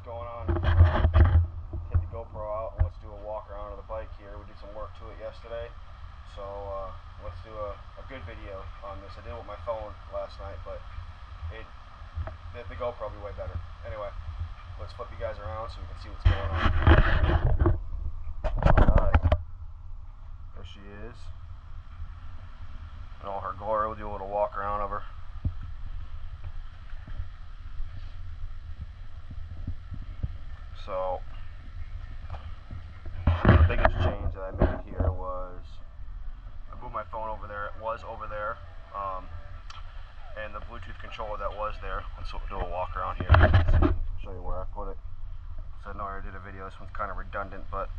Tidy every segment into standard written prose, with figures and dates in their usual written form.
going on? Take the GoPro out and let's do a walk around of the bike here. We did some work to it yesterday, so let's do a good video on this. I did it with my phone last night, but the GoPro will be way better. Anyway, let's flip you guys around so we can see what's going on. Alright, there she is. In all her glory. We'll do a little walk around of her. So, the biggest change that I made here was I moved my phone over there. It was over there, and the Bluetooth controller that was there. Let's do a walk around here. Show you where I put it. So I know I already did a video. This one's kind of redundant, but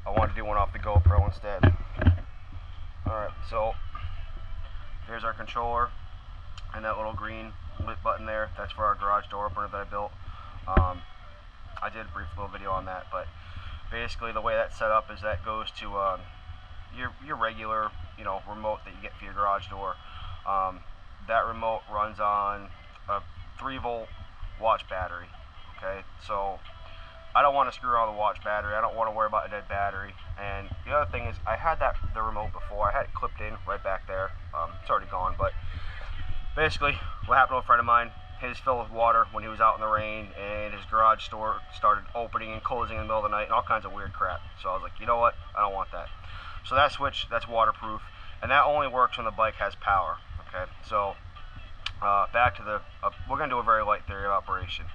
I wanted to do one off the GoPro instead. Alright, so here's our controller and that little green lit button there. That's for our garage door opener that I built. I did a brief little video on that, but basically the way that's set up is that goes to your regular, remote that you get for your garage door. That remote runs on a 3-volt watch battery. Okay, so I don't want to screw around the watch battery. I don't want to worry about a dead battery. And the other thing is, I had the remote before. I had it clipped in right back there. It's already gone, but basically what happened to a friend of mine, his filled with water when he was out in the rain, and his garage door started opening and closing in the middle of the night and all kinds of weird crap. So I was like, you know what, I don't want that. So that switch, that's waterproof, and that only works when the bike has power. Okay, so back to we're going to do a very light theory of operation.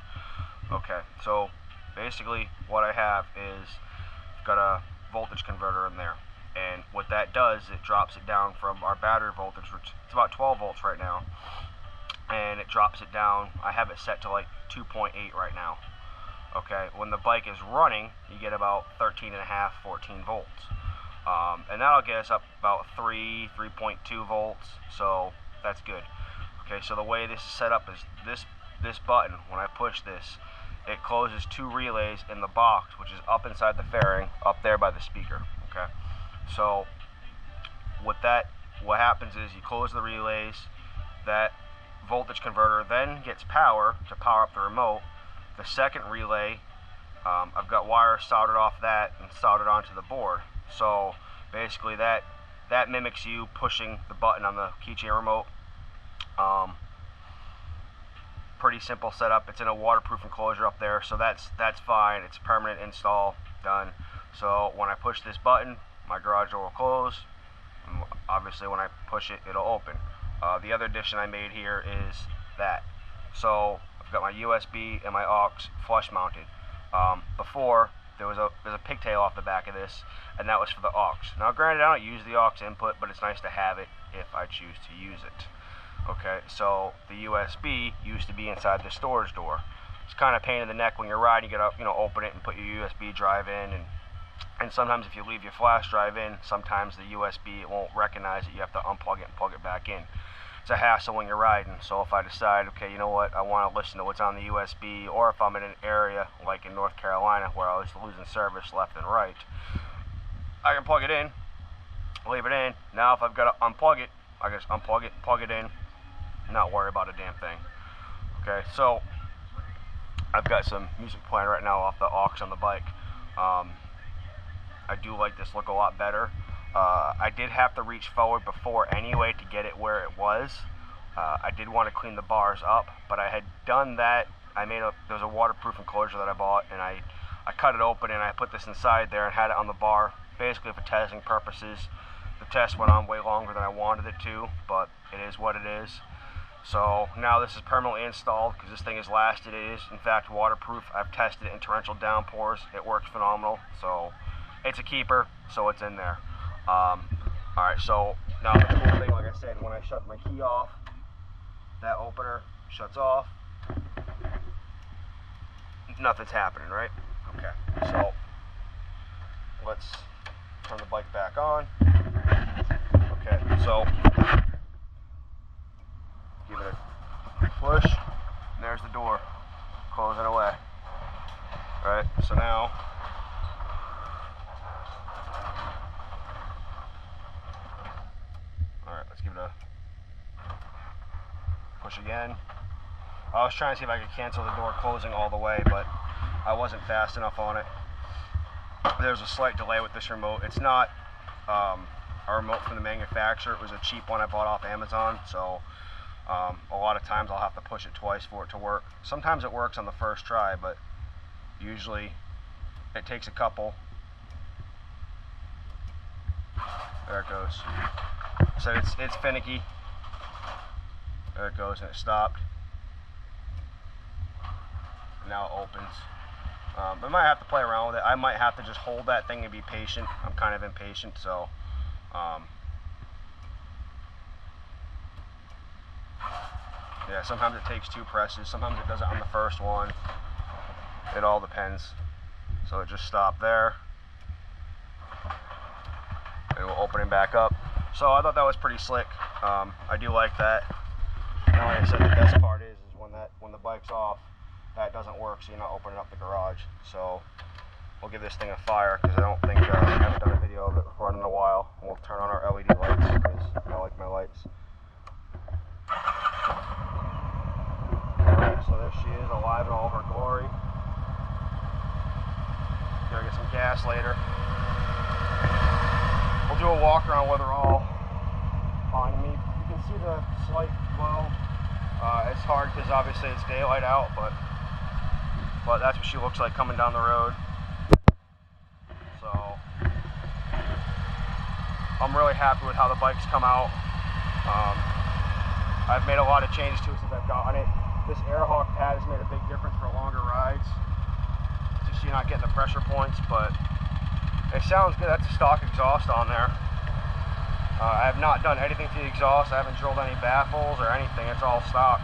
Okay, so basically what I have is I've got a voltage converter in there, and what that does, it drops it down from our battery voltage, which it's about 12 volts right now, and it drops it down. I have it set to like 2.8 right now. Okay, when the bike is running, you get about 13.5, 14 volts, and that'll get us up about 3.2 volts, so that's good. Okay, so the way this is set up is this button, when I push this, it closes 2 relays in the box, which is up inside the fairing, up there by the speaker. Okay, so what happens is you close the relays, that voltage converter then gets power to power up the remote. The second relay, I've got wires soldered off that and soldered onto the board. So basically that mimics you pushing the button on the keychain remote. Pretty simple setup. It's in a waterproof enclosure up there, so that's fine. It's permanent install, done. So when I push this button, my garage door will close. And obviously when I push it, it'll open. The other addition I made here is that. So I've got my USB and my aux flush mounted. Before there's a pigtail off the back of this, and that was for the aux. Now granted, I don't use the aux input, but it's nice to have it if I choose to use it. Okay, so the USB used to be inside the storage door. It's kind of a pain in the neck when you're riding. You gotta open it and put your USB drive in, and sometimes if you leave your flash drive in, sometimes the USB, it won't recognize it. You have to unplug it and plug it back in. It's a hassle when you're riding. So if I decide, okay, you know what, I want to listen to what's on the USB, or if I'm in an area like in North Carolina where I was losing service left and right, I can plug it in, leave it in. Now if I've got to unplug it, I just unplug it, plug it in, not worry about a damn thing. Okay, so I've got some music playing right now off the aux on the bike. I do like this look a lot better. I did have to reach forward before anyway to get it where it was. I did want to clean the bars up, but I had done that. There was a waterproof enclosure that I bought, and I cut it open and I put this inside there and had it on the bar, basically for testing purposes. The test went on way longer than I wanted it to, but it is what it is. So now this is permanently installed because this thing has lasted. It is in fact waterproof. I've tested it in torrential downpours. It works phenomenal. So it's a keeper, so it's in there. Alright, so now the cool thing, like I said, when I shut my key off, that opener shuts off. Nothing's happening, right? Okay, so let's turn the bike back on. Okay, so give it a push, and there's the door closing away. Alright, so now let's give it a push again. I was trying to see if I could cancel the door closing all the way, but I wasn't fast enough on it. There's a slight delay with this remote. It's not a remote from the manufacturer. It was a cheap one I bought off Amazon, so a lot of times I'll have to push it twice for it to work. Sometimes it works on the first try, but usually it takes a couple. There it goes. So it's finicky. There it goes, and it stopped. Now it opens. I might have to play around with it. I might have to just hold that thing and be patient. I'm kind of impatient, so yeah, sometimes it takes 2 presses. Sometimes it does it on the first one. It all depends. So it just stopped there. And we'll open it back up. So I thought that was pretty slick. I do like that. And like I said, the best part is when the bike's off, that doesn't work, so you're not opening up the garage. So we'll give this thing a fire, because I don't think I haven't done a video of it recording in a while. And we'll turn on our LED lights, because I like my lights. Alright, so there she is, alive in all her glory. Gotta get some gas later. We'll do a walk around with her all on me. You can see the slight glow. It's hard because obviously it's daylight out, but that's what she looks like coming down the road. So I'm really happy with how the bike's come out. I've made a lot of changes to it since I've gotten it. This Airhawk pad has made a big difference for longer rides, just so you're not getting the pressure points, but it sounds good. That's a stock exhaust on there. I have not done anything to the exhaust. I haven't drilled any baffles or anything. It's all stock.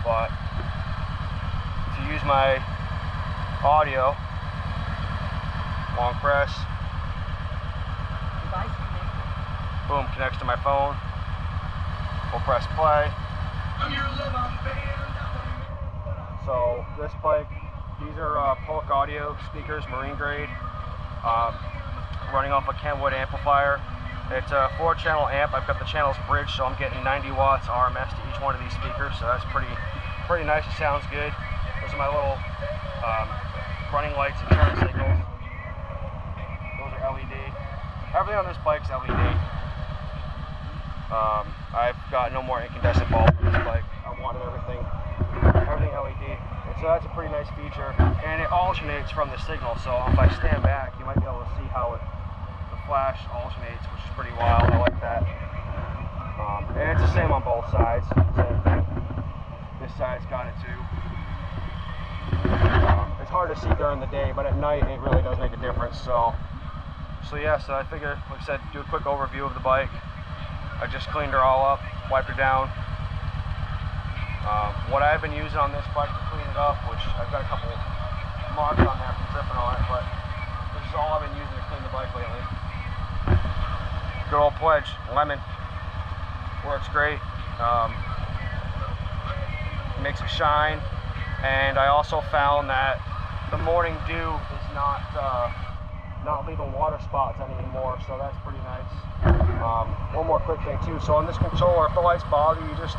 But to use my audio, long press, boom, connects to my phone. We'll press play. So this bike, these are Polk audio speakers, marine grade, running off a Kenwood amplifier. It's a 4-channel amp. I've got the channels bridged, so I'm getting 90 watts RMS to each one of these speakers, so that's pretty nice. It sounds good. Those are my little running lights and turn signals. Those are LED. Everything on this bike's LED. I've got no more incandescent bulb on this bike. I wanted everything LED. And so that's a pretty nice feature. And it alternates from the signal, so if I stand back, you might be able to see how the flash alternates, which is pretty wild. I like that. And it's the same on both sides. Same thing. This side's got it too. It's hard to see during the day, but at night it really does make a difference. So yeah, so I figured, like I said, do a quick overview of the bike. I just cleaned her all up, wiped her down. What I've been using on this bike to clean it up, which I've got a couple marks on there from dripping on it, but this is all I've been using to clean the bike lately. Good old Pledge lemon, works great. Makes it shine, and I also found that the morning dew is not leaving water spots anymore, so that's pretty nice. One more quick thing too, so on this controller, if the lights bother you, just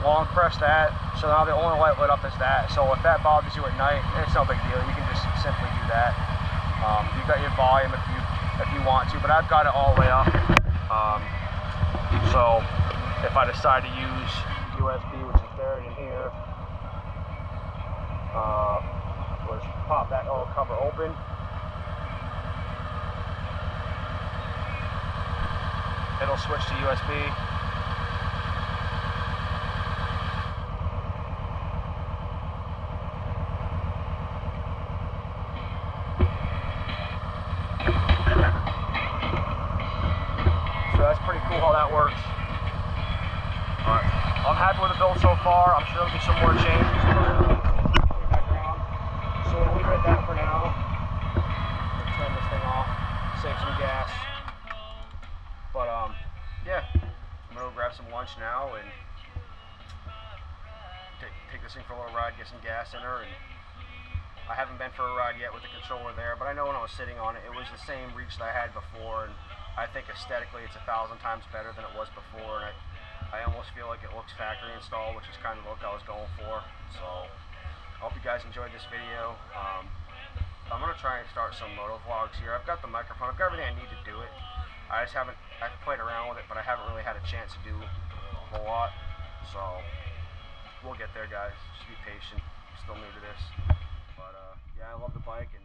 long press that, so now the only light lit up is that. So if that bothers you at night, it's no big deal, you can just simply do that. You got your volume if you want to, but I've got it all the way up. So if I decide to use USB, which is buried in here, let's pop that little cover open. It'll switch to USB. So that's pretty cool how that works. Alright, I'm happy with the build so far. I'm sure there'll be some more changes. So we'll leave it at that for now. We'll turn this thing off, save some gas. But yeah, I'm gonna go grab some lunch now and take this thing for a little ride, get some gas in her. And I haven't been for a ride yet with the controller there, but I know when I was sitting on it, it was the same reach that I had before, and I think aesthetically it's 1,000 times better than it was before. And I almost feel like it looks factory installed, which is kind of the look I was going for. So hope you guys enjoyed this video. I'm going to try and start some moto vlogs here. I've got the microphone. I've got everything I need to do it. I just haven't, I've played around with it, but I haven't really had a chance to do a whole lot. So, we'll get there, guys. Just be patient. I'm still new to this. But, yeah, I love the bike. And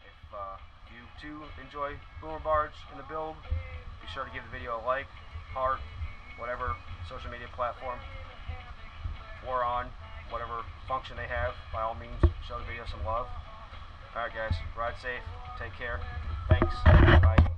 if you, too, enjoy Boomer Barge in the build, be sure to give the video a like, heart, whatever social media platform or on, whatever function they have. By all means, show the video some love. Alright guys, ride safe, take care, thanks, bye.